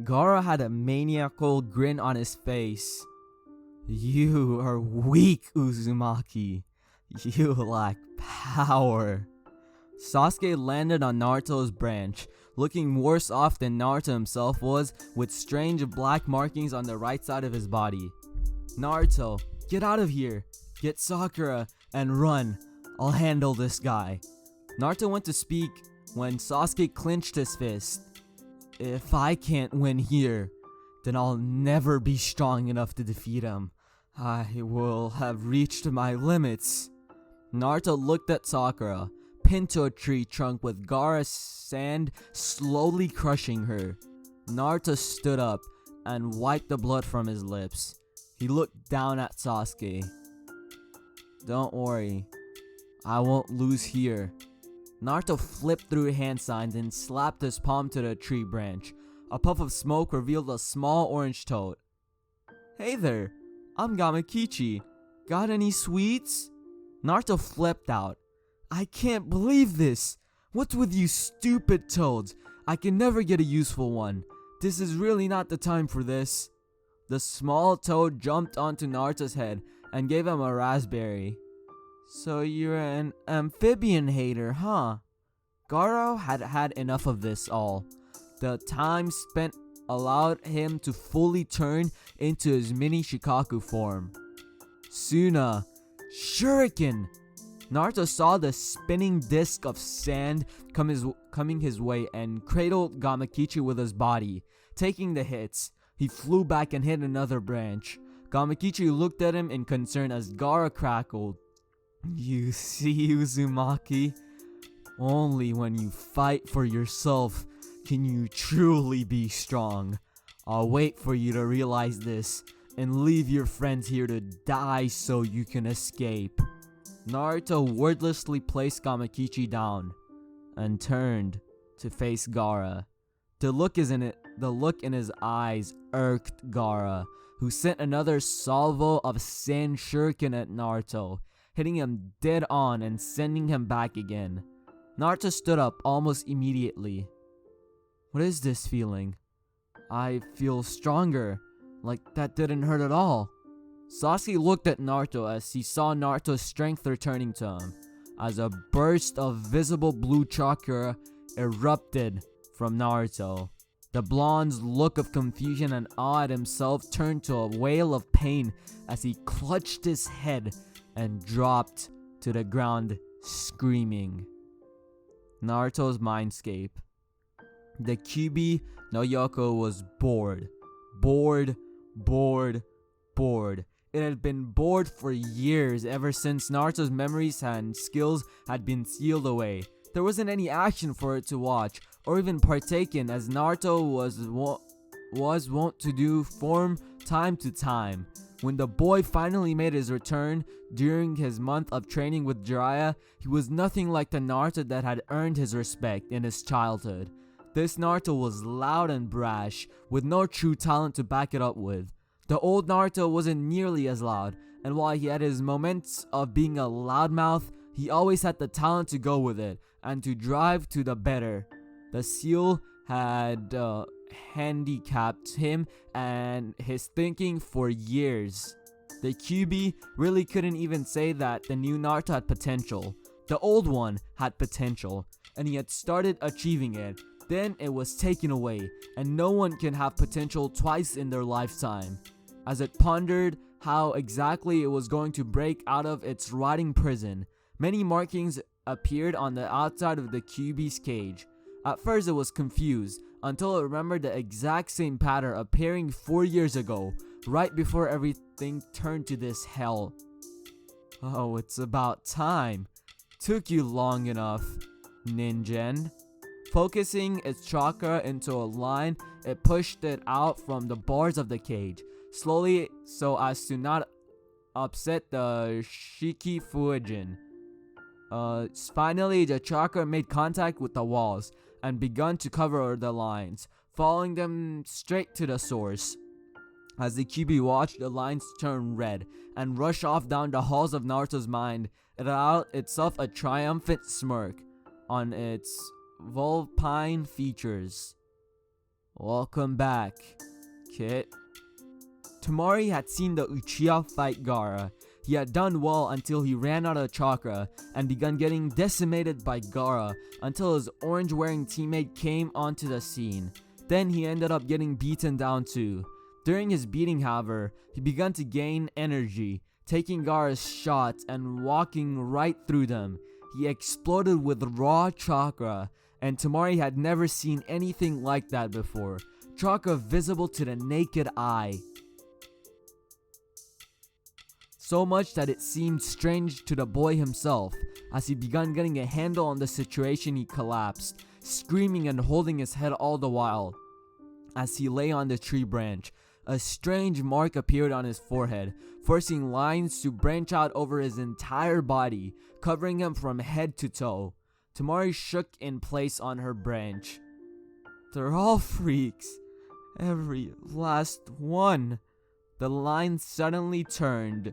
Gaara had a maniacal grin on his face. You are weak, Uzumaki. You lack power. Sasuke landed on Naruto's branch, looking worse off than Naruto himself was, with strange black markings on the right side of his body. Naruto, get out of here. Get Sakura and run. I'll handle this guy. Naruto went to speak when Sasuke clenched his fist. If I can't win here, then I'll never be strong enough to defeat him. I will have reached my limits. Naruto looked at Sakura, pinned to a tree trunk with Gaara's sand slowly crushing her. Naruto stood up and wiped the blood from his lips. He looked down at Sasuke. Don't worry, I won't lose here. Naruto flipped through hand signs and slapped his palm to the tree branch. A puff of smoke revealed a small orange toad. Hey there, I'm Gamakichi. Got any sweets? Naruto flipped out. I can't believe this. What's with you stupid toads? I can never get a useful one. This is really not the time for this. The small toad jumped onto Naruto's head and gave him a raspberry. So you're an amphibian hater, huh? Gaara had had enough of this all. The time spent allowed him to fully turn into his mini Shikaku form. Suna, Shuriken! Naruto saw the spinning disc of sand coming his way and cradled Gamakichi with his body. Taking the hits, he flew back and hit another branch. Gamakichi looked at him in concern as Gaara crackled. You see, Uzumaki? Only when you fight for yourself can you truly be strong. I'll wait for you to realize this and leave your friends here to die so you can escape. Naruto wordlessly placed Gamakichi down and turned to face Gaara. The look in his eyes irked Gaara, who sent another salvo of sand shuriken at Naruto, hitting him dead on and sending him back again. Naruto stood up almost immediately. What is this feeling? I feel stronger, like that didn't hurt at all. Sasuke looked at Naruto as he saw Naruto's strength returning to him, as a burst of visible blue chakra erupted from Naruto. The blonde's look of confusion and awe at himself turned to a wail of pain as he clutched his head and dropped to the ground screaming. Naruto's mindscape. The Kyuubi no Yoko was bored. It had been bored for years, ever since Naruto's memories and skills had been sealed away. There wasn't any action for it to watch or even partake in, as Naruto was wont to do from time to time. When the boy finally made his return during his month of training with Jiraiya, he was nothing like the Naruto that had earned his respect in his childhood. This Naruto was loud and brash, with no true talent to back it up with. The old Naruto wasn't nearly as loud, and while he had his moments of being a loudmouth, he always had the talent to go with it, and to drive to the better. The seal had handicapped him and his thinking for years. The Kyuubi really couldn't even say that the new Naruto had potential. The old one had potential, and he had started achieving it. Then it was taken away, and no one can have potential twice in their lifetime. As it pondered how exactly it was going to break out of its rotting prison, many markings appeared on the outside of the Kyuubi's cage. At first it was confused, until it remembered the exact same pattern appearing 4 years ago, right before everything turned to this hell. Oh, it's about time. Took you long enough, Ningen. Focusing its chakra into a line, it pushed it out from the bars of the cage, slowly so as to not upset the Shikifuijin. Finally, the chakra made contact with the walls and begun to cover the lines, following them straight to the source. As the Kyuubi watched, the lines turn red and rush off down the halls of Naruto's mind. It allowed itself a triumphant smirk on its vulpine features. Welcome back, Kit. Tamari had seen the Uchiha fight Gaara. He had done well until he ran out of chakra and begun getting decimated by Gaara until his orange-wearing teammate came onto the scene. Then he ended up getting beaten down too. During his beating, however, he began to gain energy, taking Gaara's shots and walking right through them. He exploded with raw chakra, and Tamari had never seen anything like that before. Chakra visible to the naked eye. So much that it seemed strange to the boy himself. As he began getting a handle on the situation, he collapsed, screaming and holding his head all the while. As he lay on the tree branch, a strange mark appeared on his forehead, forcing lines to branch out over his entire body, covering him from head to toe. Tamari shook in place on her branch. They're all freaks. Every last one. The line suddenly turned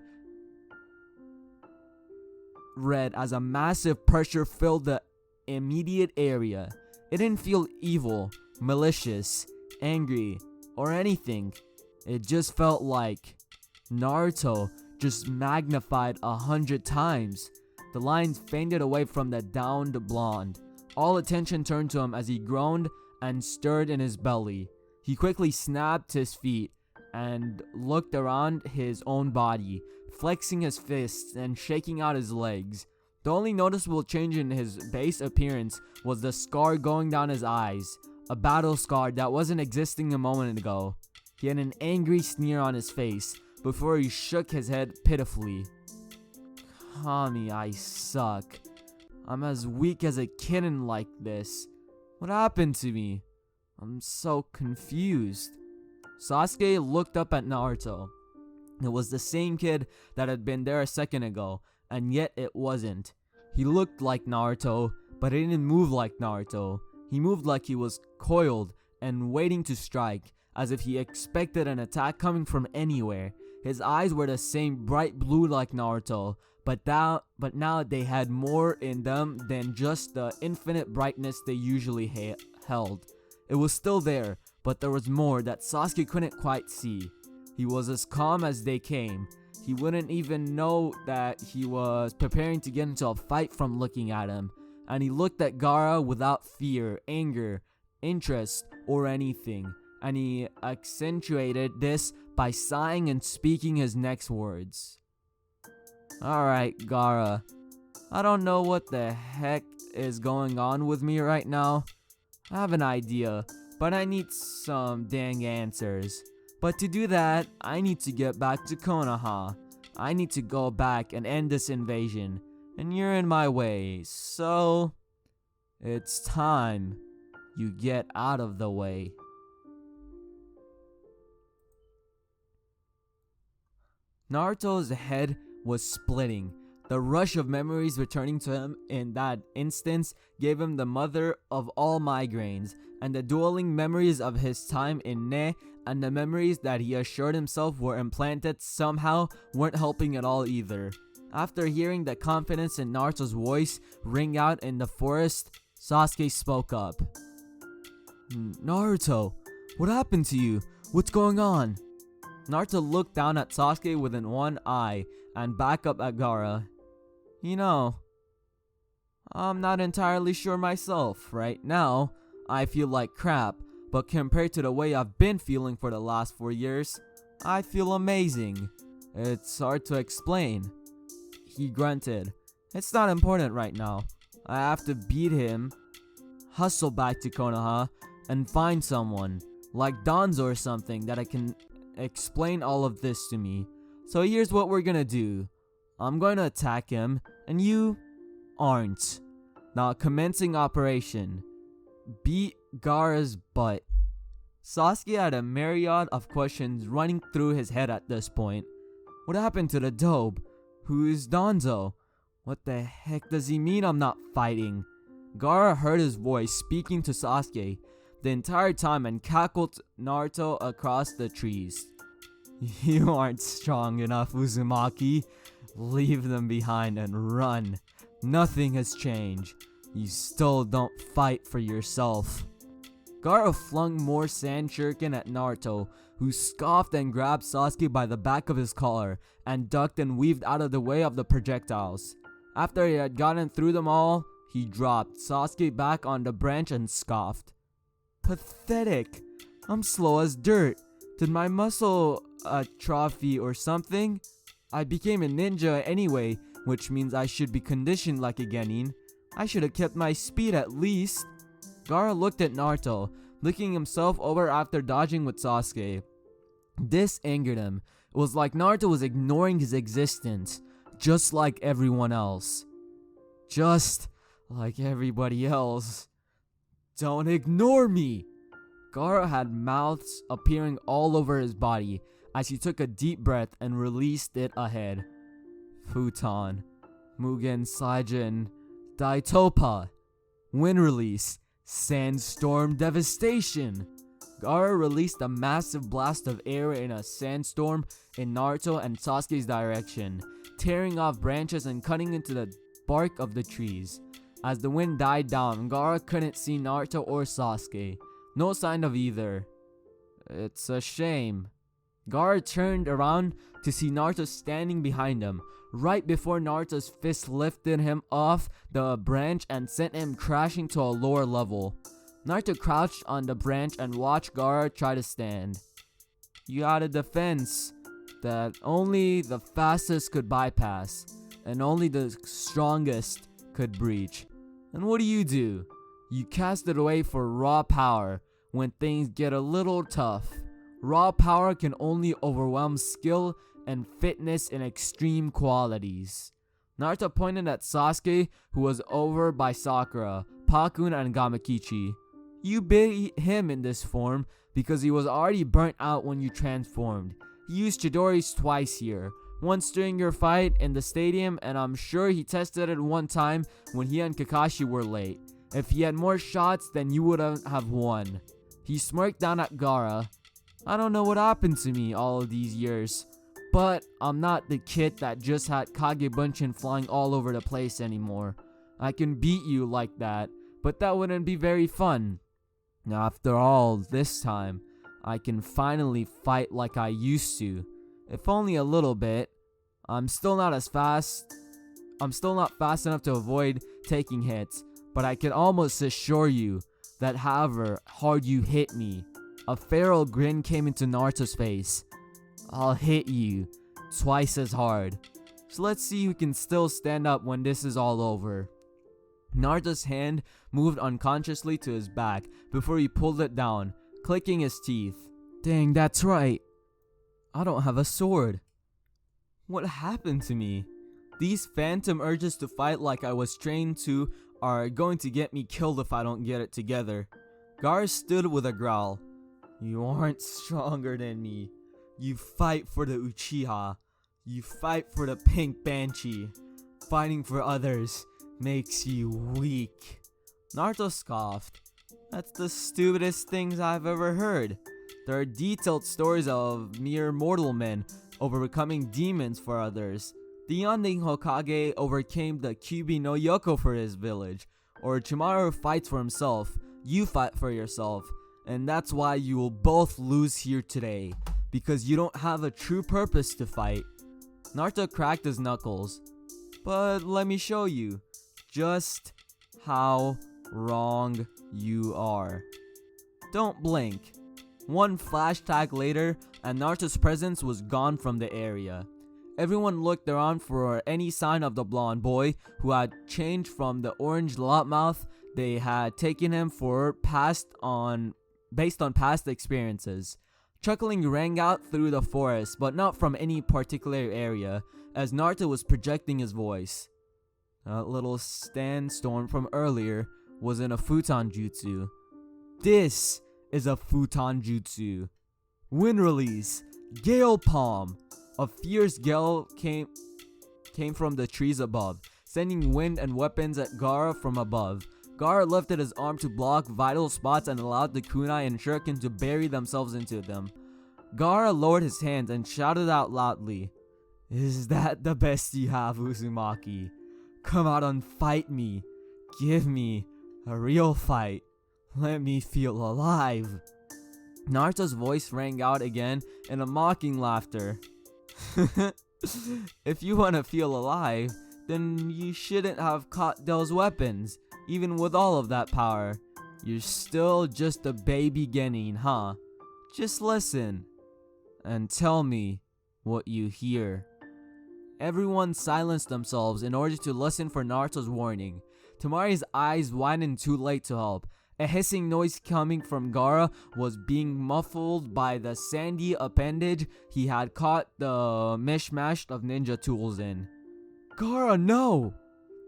red as a massive pressure filled the immediate area. It didn't feel evil, malicious, angry, or anything. It just felt like Naruto, just magnified 100 times. The lines faded away from the downed blonde. All attention turned to him as he groaned and stirred in his belly. He quickly snapped his feet and looked around his own body, flexing his fists and shaking out his legs. The only noticeable change in his base appearance was the scar going down his eyes, a battle scar that wasn't existing a moment ago. He had an angry sneer on his face before he shook his head pitifully. Kami, I suck. I'm as weak as a kitten like this. What happened to me? I'm so confused. Sasuke looked up at Naruto. It was the same kid that had been there a second ago, and yet it wasn't. He looked like Naruto, but he didn't move like Naruto. He moved like he was coiled and waiting to strike, as if he expected an attack coming from anywhere. His eyes were the same bright blue like Naruto, but now they had more in them than just the infinite brightness they usually held. It was still there, but there was more that Sasuke couldn't quite see. He was as calm as they came. He wouldn't even know that he was preparing to get into a fight from looking at him. And he looked at Gaara without fear, anger, interest, or anything. And he accentuated this by sighing and speaking his next words. Alright, Gaara. I don't know what the heck is going on with me right now. I have an idea, but I need some dang answers. But to do that, I need to get back to Konoha. I need to go back and end this invasion. And you're in my way, so it's time you get out of the way. Naruto's head was splitting. The rush of memories returning to him in that instance gave him the mother of all migraines, and the dueling memories of his time in Ne and the memories that he assured himself were implanted somehow weren't helping at all either. After hearing the confidence in Naruto's voice ring out in the forest, Sasuke spoke up. Naruto, what happened to you? What's going on? Naruto looked down at Sasuke within one eye and back up at Gaara. You know, I'm not entirely sure myself. Right now, I feel like crap, but compared to the way I've been feeling for the last 4 years, I feel amazing. It's hard to explain. He grunted. It's not important right now. I have to beat him, hustle back to Konoha, and find someone, like Danzo or something, that I can explain all of this to me. So here's what we're gonna do. I'm going to attack him, and you aren't. Now commencing operation. Beat Gaara's butt. Sasuke had a myriad of questions running through his head at this point. What happened to the dope? Who is Danzo? What the heck does he mean I'm not fighting? Gaara heard his voice speaking to Sasuke the entire time and cackled Naruto across the trees. You aren't strong enough, Uzumaki. Leave them behind and run. Nothing has changed. You still don't fight for yourself. Gaara flung more sand shuriken at Naruto, who scoffed and grabbed Sasuke by the back of his collar and ducked and weaved out of the way of the projectiles. After he had gotten through them all, he dropped Sasuke back on the branch and scoffed. Pathetic. I'm slow as dirt. Did my muscle atrophy or something? I became a ninja anyway, which means I should be conditioned like a genin. I should have kept my speed at least. Gaara looked at Naruto, looking himself over after dodging with Sasuke. This angered him. It was like Naruto was ignoring his existence, just like everyone else. Just like everybody else. Don't ignore me! Gaara had mouths appearing all over his body as he took a deep breath and released it ahead. Futon, Mugen Saijin, Daitopa, Wind Release, Sandstorm Devastation. Gaara released a massive blast of air in a sandstorm in Naruto and Sasuke's direction, tearing off branches and cutting into the bark of the trees. As the wind died down, Gaara couldn't see Naruto or Sasuke. No sign of either. It's a shame. Gaara turned around to see Naruto standing behind him, right before Naruto's fist lifted him off the branch and sent him crashing to a lower level. Naruto crouched on the branch and watched Gaara try to stand. You had a defense that only the fastest could bypass, and only the strongest could breach. And what do? You cast it away for raw power when things get a little tough. Raw power can only overwhelm skill and fitness in extreme qualities. Naruto pointed at Sasuke, who was over by Sakura, Pakun, and Gamakichi. You beat him in this form because he was already burnt out when you transformed. He used Chidori's twice here. Once during your fight in the stadium, and I'm sure he tested it one time when he and Kakashi were late. If he had more shots, then you would have won. He smirked down at Gaara. I don't know what happened to me all of these years, but I'm not the kid that just had Kagebunshin flying all over the place anymore. I can beat you like that, but that wouldn't be very fun. After all, this time, I can finally fight like I used to. If only a little bit. I'm still not fast enough to avoid taking hits, but I can almost assure you that however hard you hit me, a feral grin came into Naruto's face. I'll hit you twice as hard. So let's see who can still stand up when this is all over. Naruto's hand moved unconsciously to his back before he pulled it down, clicking his teeth. Dang, that's right. I don't have a sword. What happened to me? These phantom urges to fight like I was trained to are going to get me killed if I don't get it together. Gaara stood with a growl. You aren't stronger than me. You fight for the Uchiha. You fight for the Pink Banshee. Fighting for others makes you weak. Naruto scoffed. That's the stupidest things I've ever heard. There are detailed stories of mere mortal men overcoming demons for others. The Yonding Hokage overcame the Kyuubi no Yoko for his village. Or Chimaru fights for himself. You fight for yourself. And that's why you will both lose here today. Because you don't have a true purpose to fight. Naruto cracked his knuckles. But let me show you just how wrong you are. Don't blink. One flash tag later, and Naruto's presence was gone from the area. Everyone looked around for any sign of the blonde boy who had changed from the orange lopmouth they had taken him for based on past experiences. Chuckling rang out through the forest, but not from any particular area, as Naruto was projecting his voice. That little sandstorm from earlier was in a futon jutsu. This is a futon jutsu. Wind release, gale palm. A fierce gale came from the trees above, sending wind and weapons at Gaara from above. Gaara lifted his arm to block vital spots and allowed the kunai and shuriken to bury themselves into them. Gaara lowered his hands and shouted out loudly, Is that the best you have, Uzumaki? Come out and fight me. Give me a real fight. Let me feel alive. Naruto's voice rang out again in a mocking laughter. If you want to feel alive, then you shouldn't have caught those weapons, even with all of that power. You're still just a baby beginning, huh? Just listen and tell me what you hear. Everyone silenced themselves in order to listen for Naruto's warning. Tamari's eyes widened too late to help. A hissing noise coming from Gaara was being muffled by the sandy appendage he had caught the mishmash of ninja tools in. Gaara, no!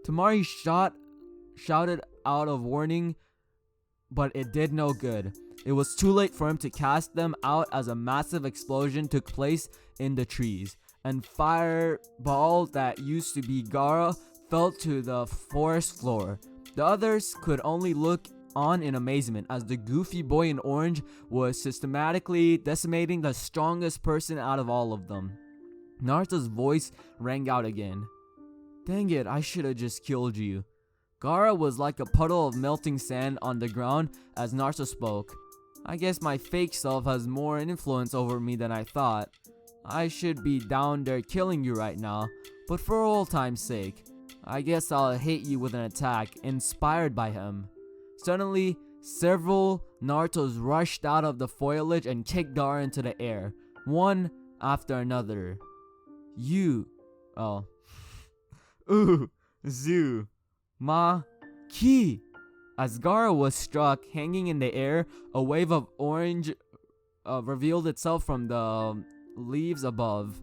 Tamari shouted out of warning, but it did no good. It was too late for him to cast them out as a massive explosion took place in the trees, and fireball that used to be Gaara fell to the forest floor. The others could only look on in amazement as the goofy boy in orange was systematically decimating the strongest person out of all of them. Naruto's voice rang out again. Dang it, I should have just killed you. Gaara was like a puddle of melting sand on the ground as Naruto spoke. I guess my fake self has more influence over me than I thought. I should be down there killing you right now, but for old time's sake, I guess I'll hit you with an attack inspired by him. Suddenly, several Narutos rushed out of the foliage and kicked Gaara into the air, one after another. Ki. As Gaara was struck, hanging in the air, a wave of orange revealed itself from the leaves above.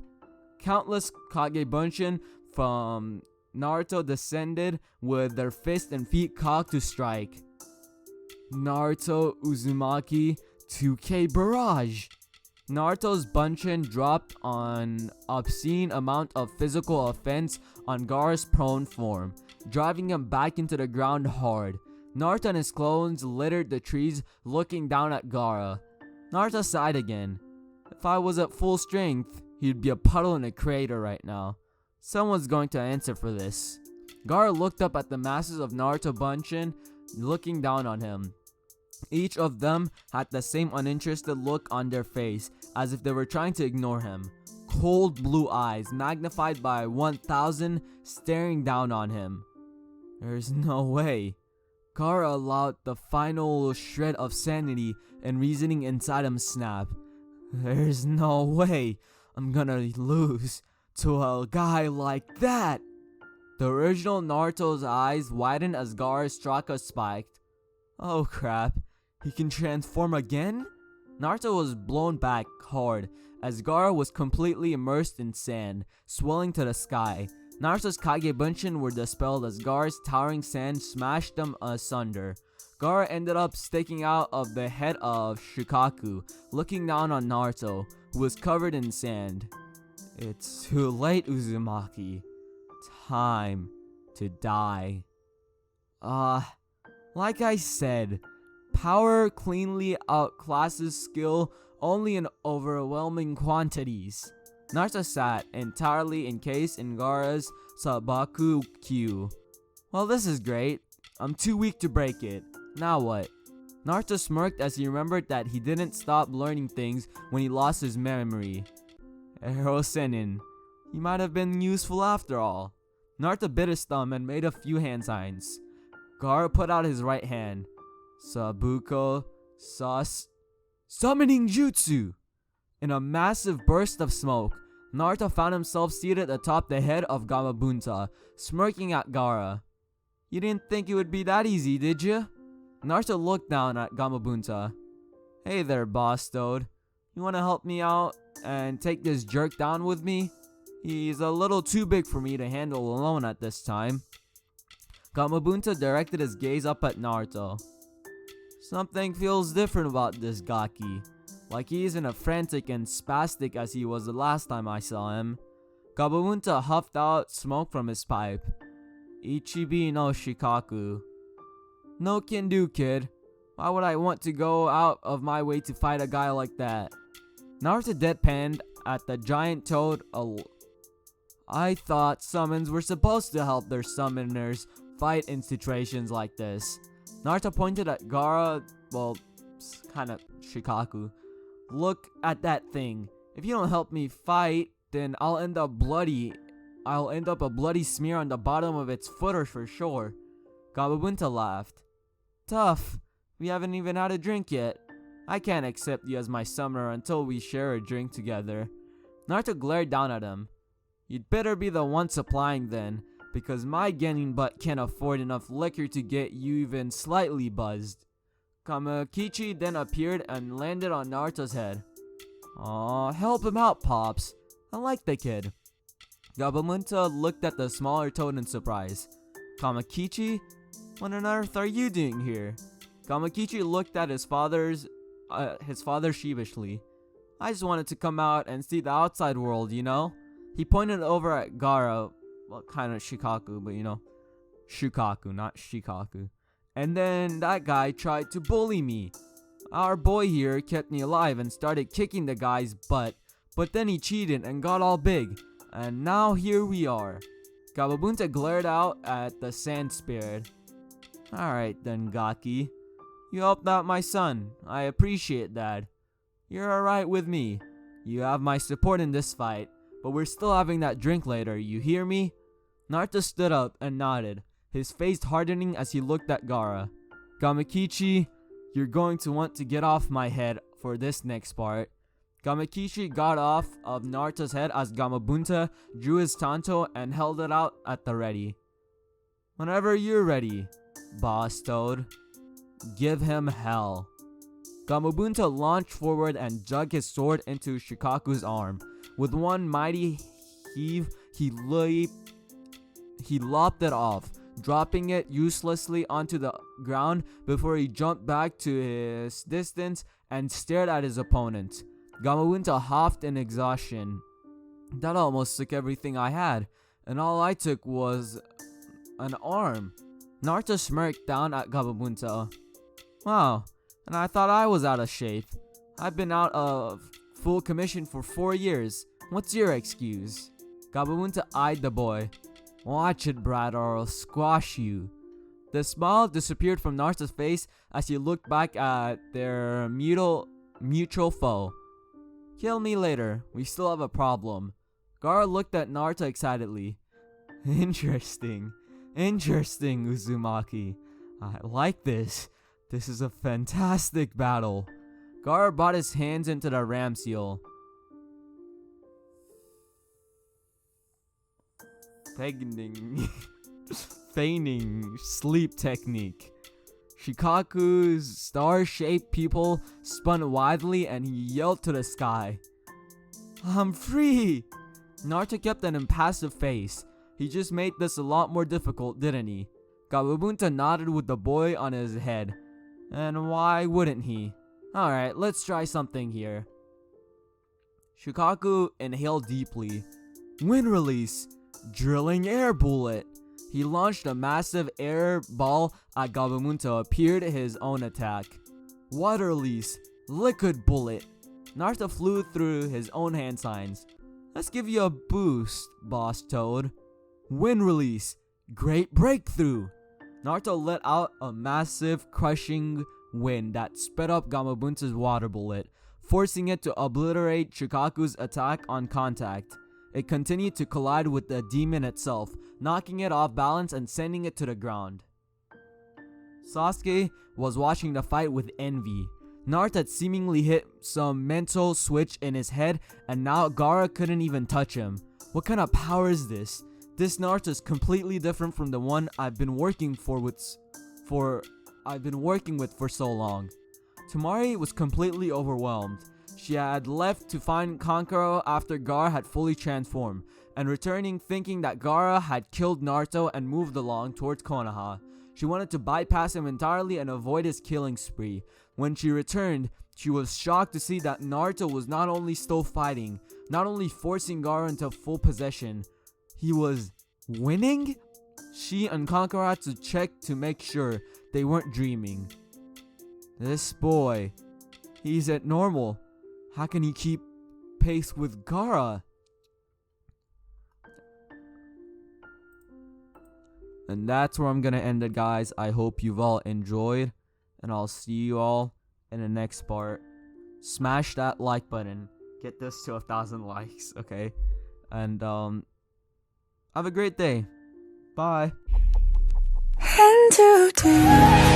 Countless Kagebunshin from Naruto descended with their fists and feet cocked to strike. Naruto Uzumaki 2K Barrage. Naruto's Bunshin dropped an obscene amount of physical offense on Gaara's prone form, driving him back into the ground hard. Naruto and his clones littered the trees, looking down at Gaara. Naruto sighed again. If I was at full strength, he'd be a puddle in a crater right now. Someone's going to answer for this. Gaara looked up at the masses of Naruto Bunshin, looking down on him. Each of them had the same uninterested look on their face, as if they were trying to ignore him. Cold blue eyes, magnified by 1,000, staring down on him. There's no way. Gaara allowed the final shred of sanity and reasoning inside him snap. There's no way I'm gonna lose to a guy like that. The original Naruto's eyes widened as Gaara's chakra spiked. Oh crap, he can transform again? Naruto was blown back hard as Gaara was completely immersed in sand, swelling to the sky. Naruto's Kagebunshin were dispelled as Gaara's towering sand smashed them asunder. Gaara ended up sticking out of the head of Shikaku, looking down on Naruto, who was covered in sand. It's too late, Uzumaki. Time to die. Like I said, power cleanly outclasses skill only in overwhelming quantities. Naruto sat entirely encased in Gaara's Sabaku Q. Well, this is great. I'm too weak to break it. Now what? Naruto smirked as he remembered that he didn't stop learning things when he lost his memory. Ero Sennin. He might have been useful after all. Naruto bit his thumb and made a few hand signs. Gaara put out his right hand. Sabuko Summoning Jutsu! In a massive burst of smoke, Naruto found himself seated atop the head of Gamabunta, smirking at Gaara. You didn't think it would be that easy, did you? Naruto looked down at Gamabunta. Hey there, boss toad. You wanna help me out and take this jerk down with me? He's a little too big for me to handle alone at this time. Gamabunta directed his gaze up at Naruto. Something feels different about this Gaki. Like he isn't as frantic and spastic as he was the last time I saw him. Gamabunta huffed out smoke from his pipe. Ichibi no Shikaku. No can do, kid. Why would I want to go out of my way to fight a guy like that? Naruto deadpanned at the giant toad. I thought summons were supposed to help their summoners fight in situations like this. Naruto pointed at Gaara, well, kind of Shikaku. Look at that thing. If you don't help me fight, then I'll end up a bloody smear on the bottom of its footer for sure. Gamabunta laughed. Tough. We haven't even had a drink yet. I can't accept you as my summoner until we share a drink together. Naruto glared down at him. You'd better be the one supplying then, because my Genin butt can't afford enough liquor to get you even slightly buzzed. Kamakichi then appeared and landed on Naruto's head. Aw, help him out, Pops. I like the kid. Gamabunta looked at the smaller toad in surprise. Kamakichi? What on earth are you doing here? Kamakichi looked at his father sheepishly. I just wanted to come out and see the outside world, you know? He pointed over at Gaara, well, kind of Shikaku, but you know, Shukaku, not Shikaku. And then that guy tried to bully me. Our boy here kept me alive and started kicking the guy's butt, but then he cheated and got all big. And now here we are. Gamabunta glared out at the sand spirit. Alright then, Gaki. You helped out my son. I appreciate that. You're alright with me. You have my support in this fight, but we're still having that drink later, you hear me? Naruto stood up and nodded, his face hardening as he looked at Gaara. Kamakichi, you're going to want to get off my head for this next part. Kamakichi got off of Naruto's head as Gamabunta drew his tanto and held it out at the ready. Whenever you're ready, Boss Toad. Give him hell. Gamabunta launched forward and dug his sword into Shikaku's arm. With one mighty heave, he lopped it off, dropping it uselessly onto the ground before he jumped back to his distance and stared at his opponent. Gamabunta huffed in exhaustion. That almost took everything I had, and all I took was an arm. Naruto smirked down at Gamabunta. Wow, and I thought I was out of shape. I've been out of full commission for 4 years. What's your excuse? Gamabunta eyed the boy. Watch it, Brad, or I'll squash you. The smile disappeared from Naruto's face as he looked back at their mutual foe. Kill me later. We still have a problem. Gaara looked at Naruto excitedly. Interesting, Uzumaki. I like this. This is a fantastic battle. Gaara brought his hands into the ram seal. Feigning sleep technique. Shikaku's star-shaped pupil spun wildly and he yelled to the sky. I'm free! Naruto kept an impassive face. He just made this a lot more difficult, didn't he? Gamabunta nodded with the boy on his head. And why wouldn't he? Alright, let's try something here. Shikaku inhaled deeply. Wind release! Drilling air bullet! He launched a massive air ball at Gamabunta, appeared his own attack. Water release! Liquid bullet! Naruto flew through his own hand signs. Let's give you a boost, Boss Toad. Wind release! Great breakthrough! Naruto let out a massive crushing wind that sped up Gamabunta's water bullet, forcing it to obliterate Shikaku's attack on contact. It continued to collide with the demon itself, knocking it off balance and sending it to the ground. Sasuke was watching the fight with envy. Naruto had seemingly hit some mental switch in his head and now Gaara couldn't even touch him. What kind of power is this? This Naruto is completely different from the one I've been working with for so long. Temari was completely overwhelmed. She had left to find Kankuro after Gaara had fully transformed, and returning thinking that Gaara had killed Naruto and moved along towards Konoha. She wanted to bypass him entirely and avoid his killing spree. When she returned, she was shocked to see that Naruto was not only still fighting, not only forcing Gaara into full possession, he was winning? She and Kankuro had to check to make sure they weren't dreaming. This boy, he's at normal. How can he keep pace with Gaara? And that's where I'm gonna end it, guys. I hope you've all enjoyed, and I'll see you all in the next part. Smash that like button. Get this to 1,000 likes, okay? And have a great day. Bye. And today